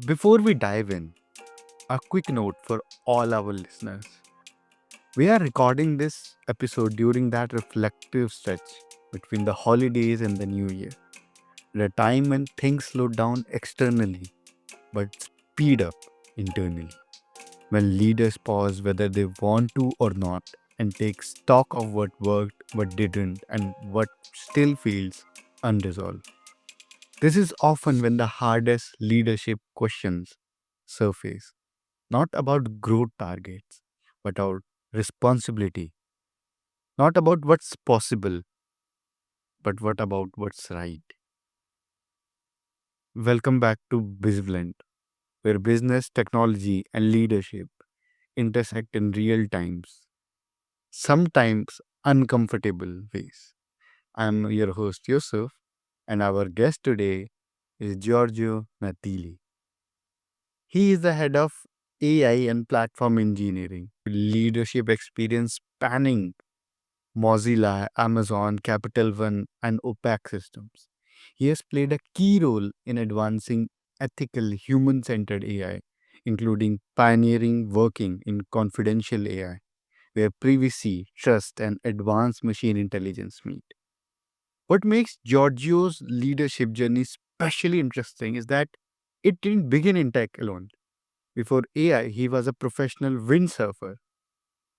Before we dive in, a quick note for all our listeners. We are recording this episode during that reflective stretch between the holidays and the new year, the time when things slow down externally but speed up internally. When leaders pause whether they want to or not and take stock of what worked, what didn't, and what still feels unresolved. This is often when the hardest leadership questions surface, not about growth targets, but about responsibility, not about what's possible, but what about what's right. Welcome back to BizBlend, where business, technology, and leadership intersect in real times, sometimes uncomfortable ways. I'm your host Yusuf, and our guest today is Giorgio Natili. He is the head of AI and platform engineering, leadership experience spanning Mozilla, Amazon, Capital One, and OPAC systems. He has played a key role in advancing ethical, human centered AI, including pioneering working in confidential AI, where privacy, trust, and advanced machine intelligence meet. What makes Giorgio's leadership journey especially interesting is that it didn't begin in tech alone. Before AI, he was a professional windsurfer.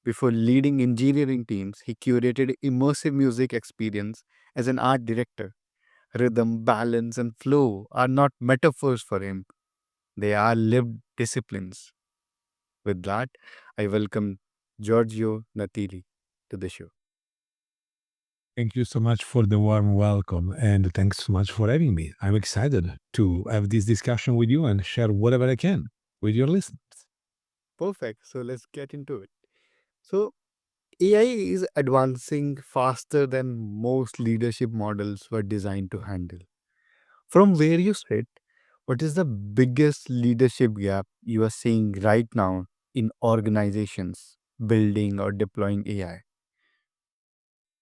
Before leading engineering teams, he curated immersive music experience as an art director. Rhythm, balance, and flow are not metaphors for him, they are lived disciplines. With that, I welcome Giorgio Natili to the show. Thank you so much for the warm welcome and thanks so much for having me. I'm excited to have this discussion with you and share whatever I can with your listeners. Perfect. So let's get into it. So, AI is advancing faster than most leadership models were designed to handle. From where you sit, what is the biggest leadership gap you are seeing right now in organizations building or deploying AI?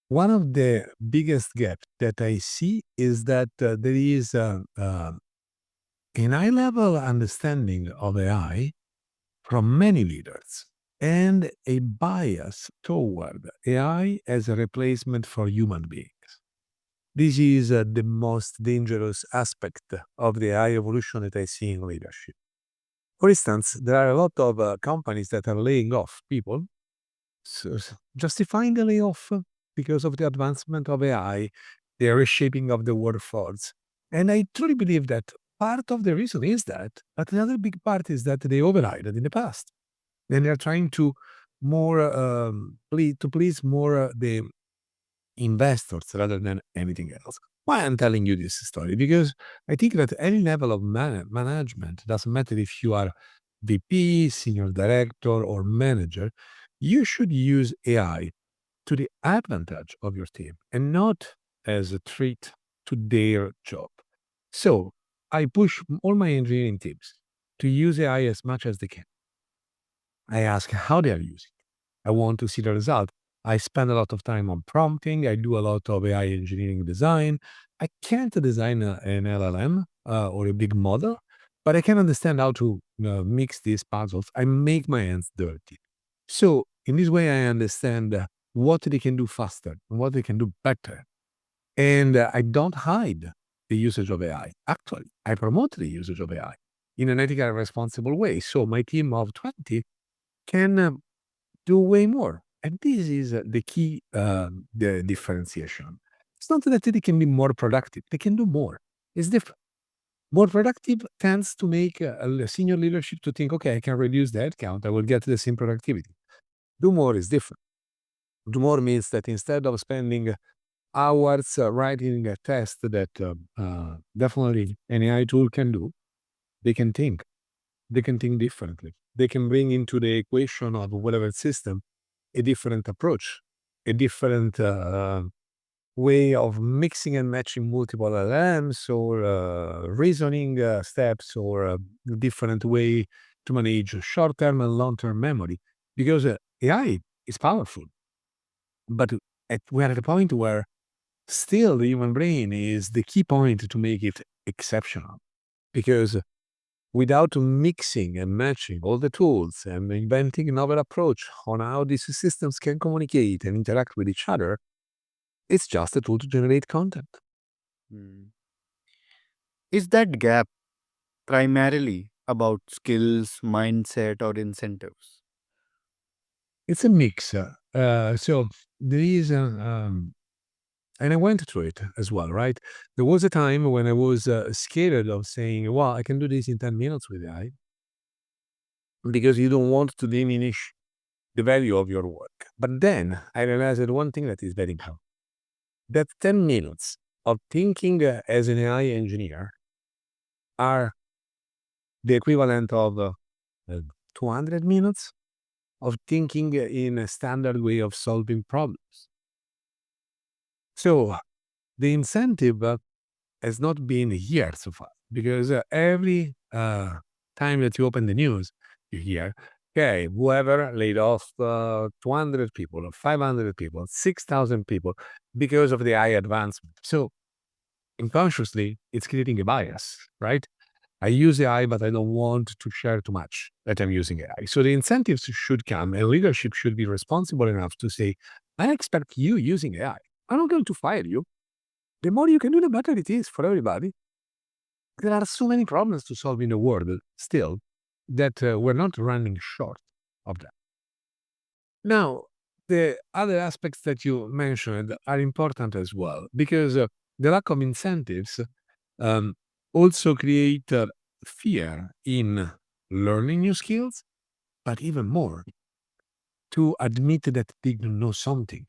One of the biggest gaps that I see is that there is an high level understanding of AI from many leaders and a bias toward AI as a replacement for human beings. This is the most dangerous aspect of the AI evolution that I see in leadership. For instance, there are a lot of companies that are laying off people, justifying the layoff because of the advancement of AI, the reshaping of the workforce. And I truly believe that part of the reason is that, but another big part is that they overrided in the past. And they're trying to to please more the investors rather than anything else. Why I'm telling you this story? Because I think that any level of management, doesn't matter if you are VP, senior director, or manager, you should use AI to the advantage of your team and not as a threat to their job. So I push all my engineering teams to use AI as much as they can. I ask how they are using. I want to see the result. I spend a lot of time on prompting. I do a lot of AI engineering design. I can't design an LLM or a big model, but I can understand how to mix these puzzles. I make my hands dirty. So in this way, I understand what they can do faster and what they can do better. And I don't hide the usage of AI. Actually, I promote the usage of AI in an ethical and responsible way. So my team of 20 can do way more. And this is the key the differentiation. It's not that they can be more productive, they can do more. It's different. More productive tends to make senior leadership to think, okay, I can reduce the headcount, I will get the same productivity. Do more is different. Do more means that instead of spending hours writing a test that definitely an AI tool can do, they can think. They can think differently. They can bring into the equation of whatever system a different approach, a different way of mixing and matching multiple LLMs or reasoning steps or a different way to manage short-term and long-term memory. Because AI is powerful, but we're at a point where still the human brain is the key point to make it exceptional. Because without mixing and matching all the tools and inventing another approach on how these systems can communicate and interact with each other. It's just a tool to generate content. Hmm. Is that gap primarily about skills, mindset, or incentives? It's a mix. So there is and I went through it as well, right? There was a time when I was scared of saying, well, I can do this in 10 minutes with AI because you don't want to diminish the value of your work. But then I realized that one thing that is very important, that 10 minutes of thinking as an AI engineer are the equivalent of 200 minutes of thinking in a standard way of solving problems. So the incentive has not been here so far because every time that you open the news, you hear, okay, whoever laid off 200 people or 500 people, 6,000 people because of the AI advancement. So unconsciously, it's creating a bias, right? I use AI, but I don't want to share too much that I'm using AI. So the incentives should come, and leadership should be responsible enough to say, I expect you using AI. I'm not going to fire you. The more you can do, the better it is for everybody. There are so many problems to solve in the world still that we're not running short of that. Now, the other aspects that you mentioned are important as well because the lack of incentives um, also create fear in learning new skills, but even more to admit that they don't know something.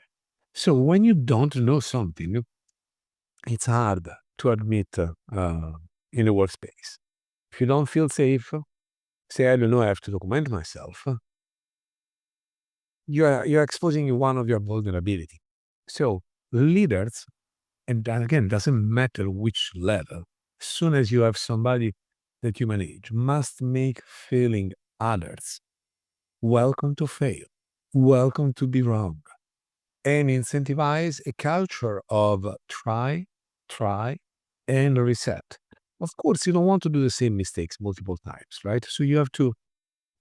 So when you don't know something, it's hard to admit in the workspace. If you don't feel safe, say, I don't know, I have to document myself, you're exposing one of your vulnerability. So leaders, and that again doesn't matter which level, as soon as you have somebody that you manage, must make failing others welcome to fail, welcome to be wrong, and incentivize a culture of try, and reset. Of course, you don't want to do the same mistakes multiple times, right? So you have to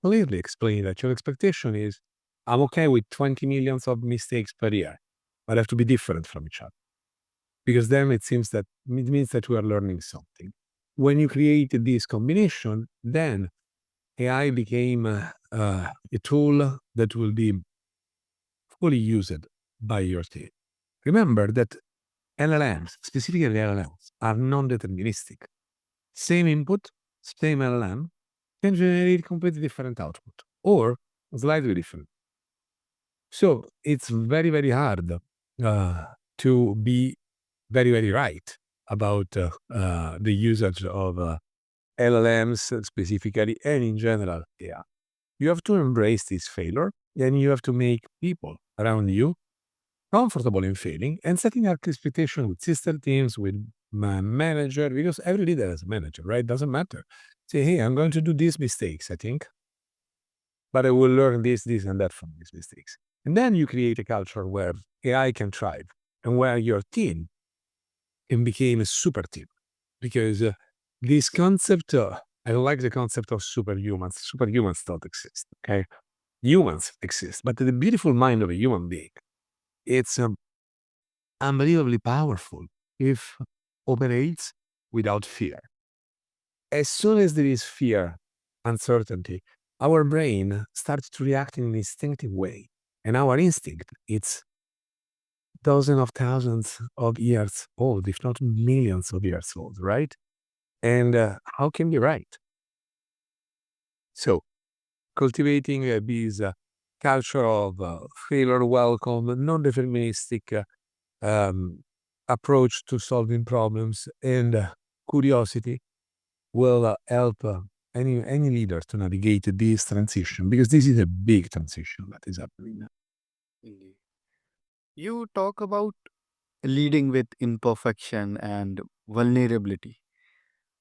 clearly explain that your expectation is I'm okay with 20 millions of mistakes per year, but have to be different from each other. Because then it seems that it means that we are learning something. When you create this combination, then AI became a tool that will be fully used by your team. Remember that LLMs, specifically LLMs, are non-deterministic. Same input, same LLM can generate completely different output or slightly different. So it's very, very hard to be very, very right about the usage of LLMs specifically and in general AI. You have to embrace this failure and you have to make people around you comfortable in failing and setting up expectation with system teams, with my manager, because every leader has a manager, right? Doesn't matter. Say, hey, I'm going to do these mistakes, I think, but I will learn this, and that from these mistakes. And then you create a culture where AI can thrive and where your team can become a super team. Because this concept, I like the concept of superhumans. Superhumans don't exist, okay? Humans exist, but the beautiful mind of a human being, it's unbelievably powerful if operates without fear. As soon as there is fear, uncertainty, our brain starts to react in an instinctive way. And our instinct, it's thousands of thousands of years old, if not millions of years old, right? And how can be right? So, cultivating this culture of failure welcome, non deterministic um, approach to solving problems and curiosity will help any leader to navigate this transition because this is a big transition that is happening now. Indeed. You talk about leading with imperfection and vulnerability,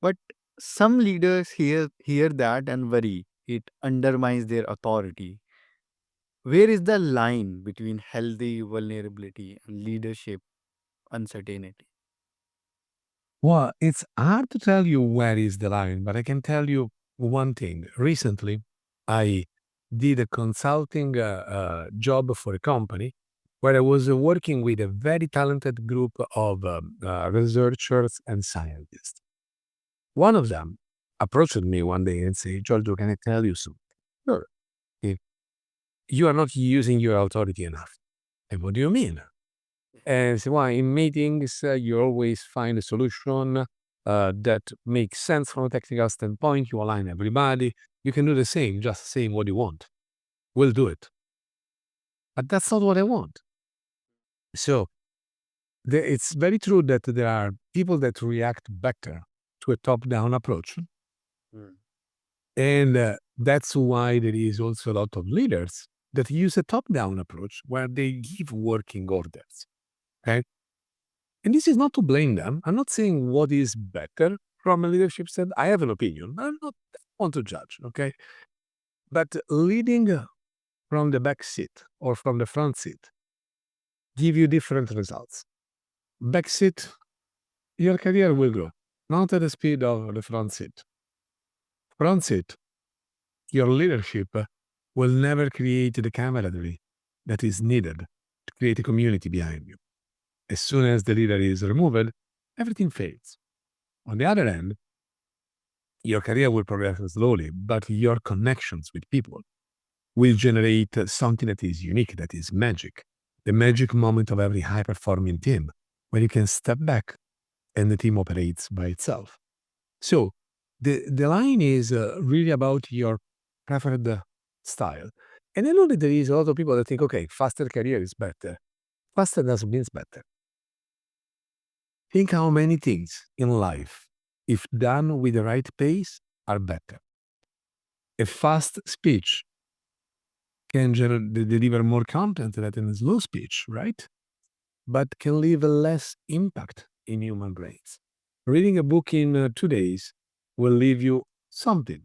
but some leaders hear that and worry it undermines their authority. Where is the line between healthy vulnerability and leadership uncertainty? Well, it's hard to tell you where is the line, but I can tell you. one thing. Recently, I did a consulting job for a company where I was working with a very talented group of researchers and scientists. One of them approached me one day and said, Giorgio, can I tell you something? Sure. If you are not using your authority enough. And what do you mean? And so why in meetings you always find a solution that makes sense from a technical standpoint. You align everybody. You can do the same, just saying what you want. We'll do it. But that's not what I want. So it's very true that there are people that react better to a top-down approach. Mm. And that's why there is also a lot of leaders that use a top-down approach where they give working orders. Okay. And this is not to blame them. I'm not saying what is better from a leadership stand. I have an opinion, but I'm not want to judge. Okay. But leading from the back seat or from the front seat give you different results. Back seat, your career will grow, not at the speed of the front seat. Front seat, your leadership will never create the camaraderie that is needed to create a community behind you. As soon as the leader is removed, everything fades. On the other hand, your career will progress slowly, but your connections with people will generate something that is unique, that is magic. The magic moment of every high performing team, where you can step back and the team operates by itself. So the line is really about your preferred style. And I know that there is a lot of people that think, okay, faster career is better. Faster doesn't mean better. Think how many things in life, if done with the right pace, are better. A fast speech can deliver more content than a slow speech, right? But can leave less impact in human brains. Reading a book in 2 days will leave you something.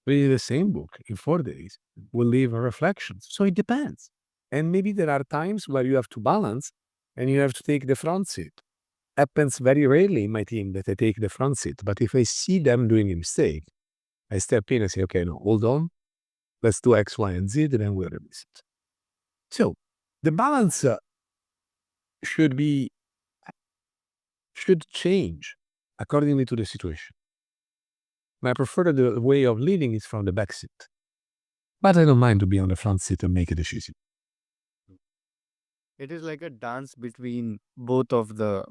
Reading the same book in 4 days will leave reflections. So it depends. And maybe there are times where you have to balance and you have to take the front seat. Happens very rarely in my team that I take the front seat. But if I see them doing a mistake, I step in and say, okay, no, hold on. Let's do X, Y, and Z, and then we'll release it. So the balance should be should change accordingly to the situation. My preferred way of leading is from the back seat, but I don't mind to be on the front seat and make a decision. It is like a dance between both of the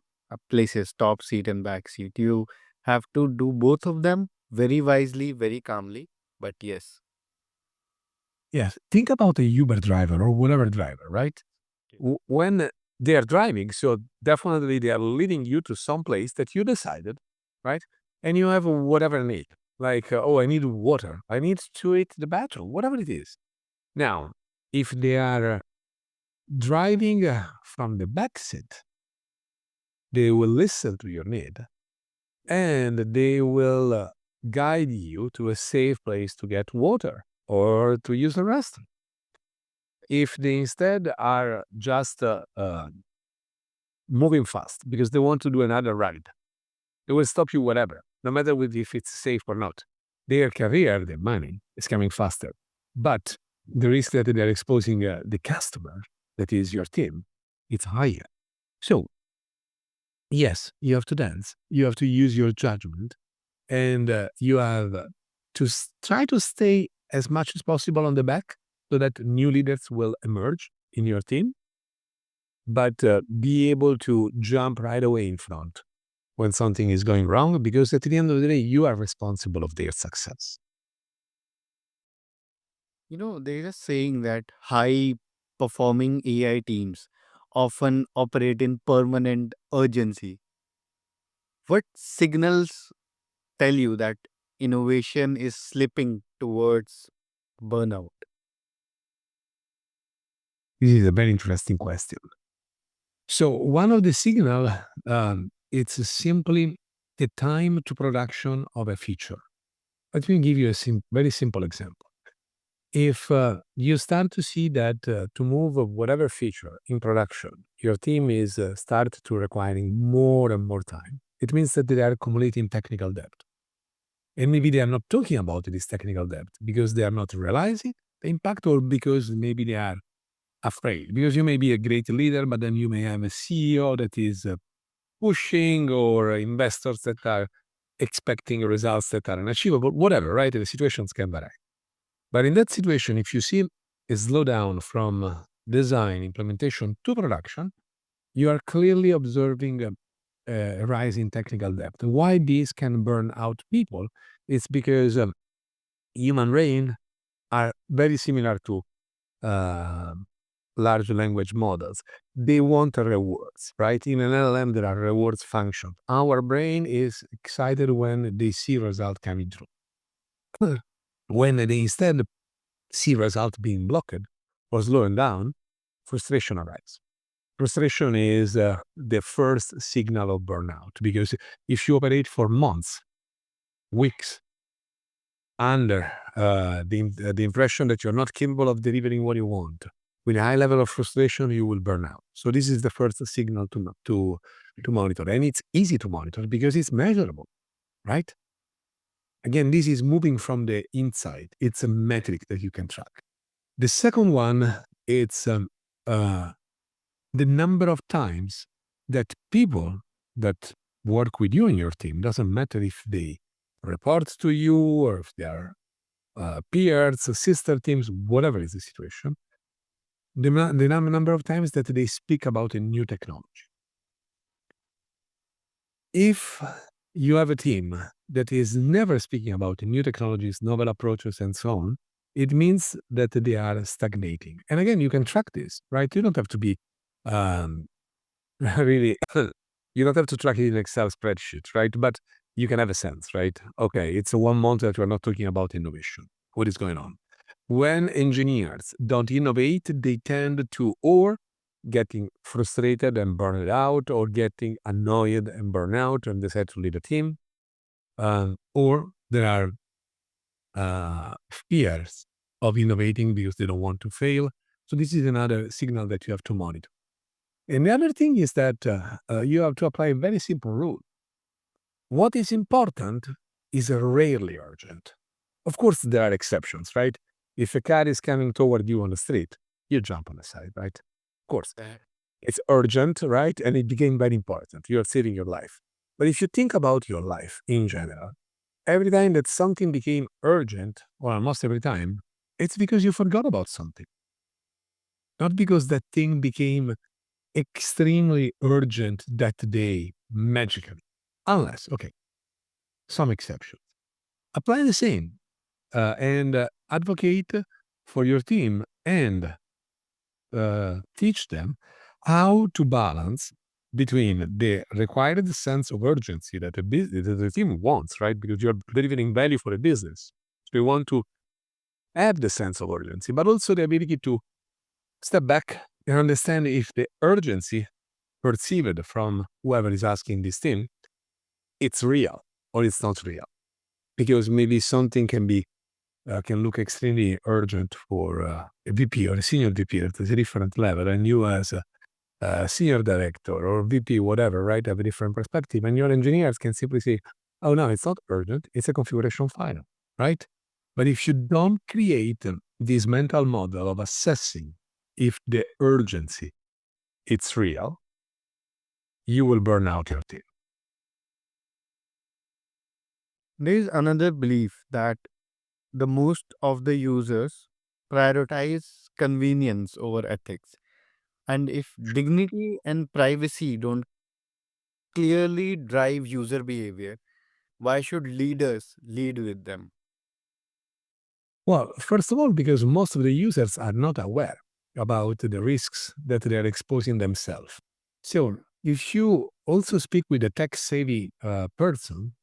places, top seat and back seat. You have to do both of them very wisely, very calmly. But yes. Yes, think about a Uber driver or whatever driver, right? When they are driving, so definitely they are leading you to some place that you decided, right? And you have whatever need, like, oh, I need water, I need to hit the bathroom, whatever it is. Now, if they are driving from the back seat, they will listen to your need and they will guide you to a safe place to get water or to use the restroom. If they instead are just moving fast because they want to do another ride, they will stop you whatever, no matter if it's safe or not. Their career, their money is coming faster. But the risk that they're exposing the customer, that is your team, it's higher. So, yes, you have to dance. You have to use your judgment. And you have to try to stay as much as possible on the back so that new leaders will emerge in your team, but be able to jump right away in front when something is going wrong, because at the end of the day, you are responsible of their success. They're just saying that high performing AI teams often operate in permanent urgency. What signals tell you that innovation is slipping towards burnout? This is a very interesting question. So one of the signal, it's simply the time to production of a feature. Let me give you a very simple example. If you start to see that to move whatever feature in production, your team is start to requiring more and more time, it means that they are accumulating technical debt. And maybe they are not talking about this technical debt because they are not realizing the impact, or because maybe they are afraid. Because you may be a great leader, but then you may have a CEO that is pushing, or investors that are expecting results that are unachievable, whatever, right? The situations can vary. But in that situation, if you see a slowdown from design, implementation to production, you are clearly observing a rise in technical debt. Why this can burn out people? It's because human brain are very similar to uh, large language models. They want rewards, right? In an LLM, there are rewards function. Our brain is excited when they see result coming through. When they instead see result being blocked or slowing down, frustration arises. Frustration is the first signal of burnout, because if you operate for months, weeks, under the impression that you're not capable of delivering what you want, with a high level of frustration, you will burn out. So this is the first signal to monitor, and it's easy to monitor because it's measurable, right? Again, this is moving from the inside. It's a metric that you can track. The second one, it's uh, the number of times that people that work with you in your team, doesn't matter if they report to you or if they are peers, sister teams, whatever is the situation, the number of times that they speak about a new technology. If you have a team that is never speaking about new technologies, novel approaches, and so on, it means that they are stagnating. And again, you can track this, right? You don't have to be um, really, you don't have to track it in Excel spreadsheet, right? But you can have a sense, right? Okay, it's 1 month that we're not talking about innovation. What is going on? When engineers don't innovate, they tend to or getting frustrated and burned out, or getting annoyed and burn out and decide to leave the team, or there are fears of innovating because they don't want to fail. So this is another signal that you have to monitor. And the other thing is that you have to apply a very simple rule. What is important is rarely urgent. Of course, there are exceptions, right? If a car is coming toward you on the street, you jump on the side, right? Of course, it's urgent, right? And it became very important. You're saving your life. But if you think about your life in general, every time that something became urgent, or almost every time, it's because you forgot about something. Not because that thing became extremely urgent that day, magically. Unless, okay, some exceptions. Apply the same and advocate for your team, and teach them how to balance between the required sense of urgency that the team wants, right? Because you're delivering value for a business. So you want to have the sense of urgency, but also the ability to step back and understand if the urgency perceived from whoever is asking this thing, it's real or it's not real. Because maybe something can look extremely urgent for a VP or a senior VP at a different level, and you as a senior director or VP, whatever, right, have a different perspective, and your engineers can simply say, "Oh no, it's not urgent; it's a configuration file," right? But if you don't create this mental model of assessing if the urgency it's real, you will burn out your team. There is another belief that the most of the users prioritize convenience over ethics. And if dignity and privacy don't clearly drive user behavior, why should leaders lead with them? Well, first of all, because most of the users are not aware about the risks that they are exposing themselves. So, if you also speak with a tech savvy person,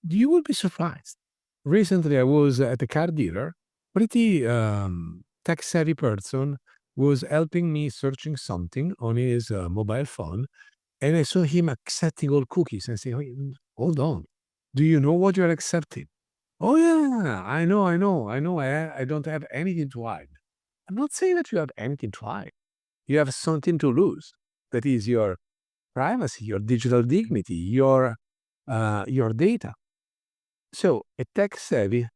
you will be surprised. Recently, I was at a car dealer. Pretty tech savvy person was helping me searching something on his mobile phone, and I saw him accepting all cookies. And say, "Wait, hold on, do you know what you're accepting?" "Oh yeah, I know. I don't have anything to hide." I'm not saying that you have anything to hide. You have something to lose. That is your privacy, your digital dignity, your data. So a tech savvy,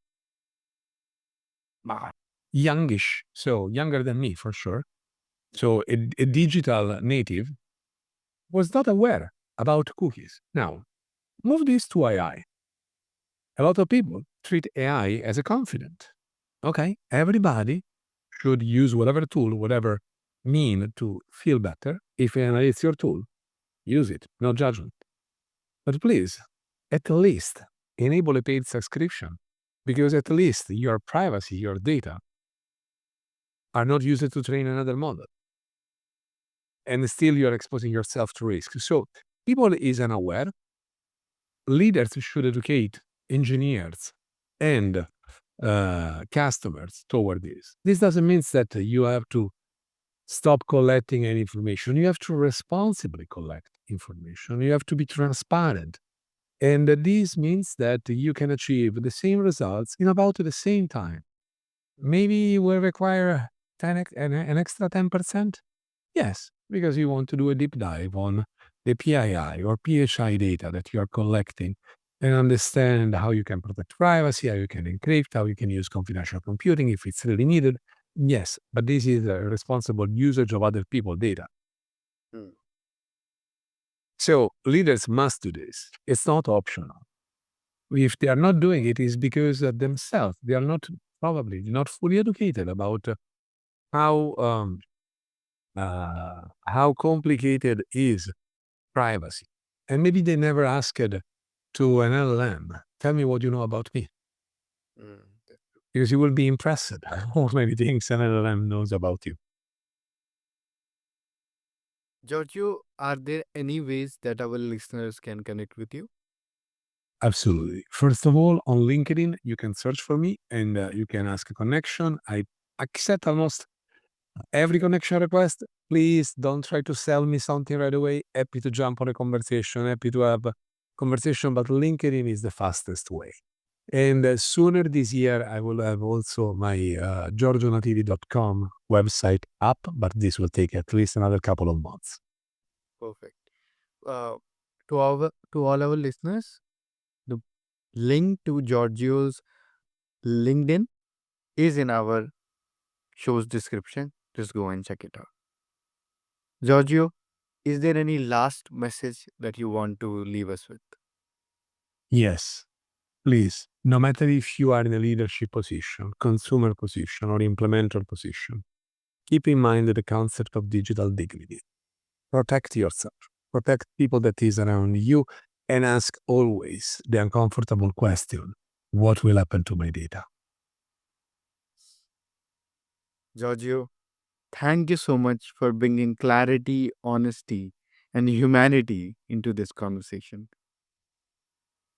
youngish, so younger than me for sure. So a digital native was not aware about cookies. Now, move this to AI. A lot of people treat AI as a confidant. Okay, everybody should use whatever tool, whatever mean to feel better. If it's your tool, use it, no judgment. But please, at least enable a paid subscription because at least your privacy, your data are not used to train another model. And still you're exposing yourself to risk. So people is unaware. Leaders should educate engineers and customers toward this. This doesn't mean that you have to stop collecting any information. You have to responsibly collect information. You have to be transparent. And this means that you can achieve the same results in about the same time. Maybe you will require an extra 10%. Yes, because you want to do a deep dive on the PII or PHI data that you are collecting and understand how you can protect privacy, how you can encrypt, how you can use confidential computing if it's really needed. Yes, but this is a responsible usage of other people's data. Hmm. So leaders must do this. It's not optional. If they are not doing it, it's because themselves they are not probably not fully educated about how um, how complicated is privacy, and maybe they never asked to an LLM, "Tell me what you know about me," Mm. because you will be impressed how many things an LLM knows about you. Giorgio, are there any ways that our listeners can connect with you? Absolutely. First of all, on LinkedIn, you can search for me and you can ask a connection. I accept almost every connection request. Please don't try to sell me something right away. Happy to jump on a conversation, happy to have a conversation, but LinkedIn is the fastest way. And sooner this year, I will have also my giorgionatili.com website up, but this will take at least another couple of months. Perfect. Uh, to all our listeners, the link to Giorgio's LinkedIn is in our show's description. Just go and check it out. Giorgio, is there any last message that you want to leave us with? Yes, please, no matter if you are in a leadership position, consumer position, or implementer position, keep in mind the concept of digital dignity. Protect yourself, protect people that is around you, and ask always the uncomfortable question, what will happen to my data? Giorgio, thank you so much for bringing clarity, honesty, and humanity into this conversation.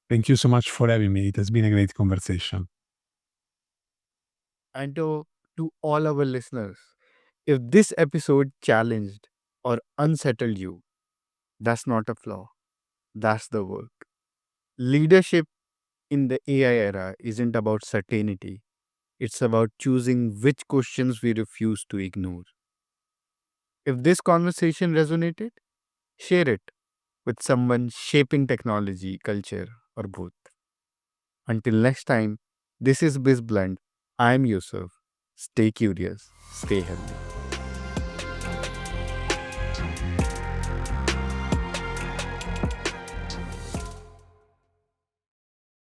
Thank you so much for having me. It has been a great conversation. And to all our listeners, if this episode challenged or unsettled you, that's not a flaw, that's the work. Leadership in the AI era isn't about certainty, it's about choosing which questions we refuse to ignore. If this conversation resonated, share it with someone shaping technology, culture, or both. Until next time, this is BizBlend. I'm Yusuf. Stay curious, stay healthy.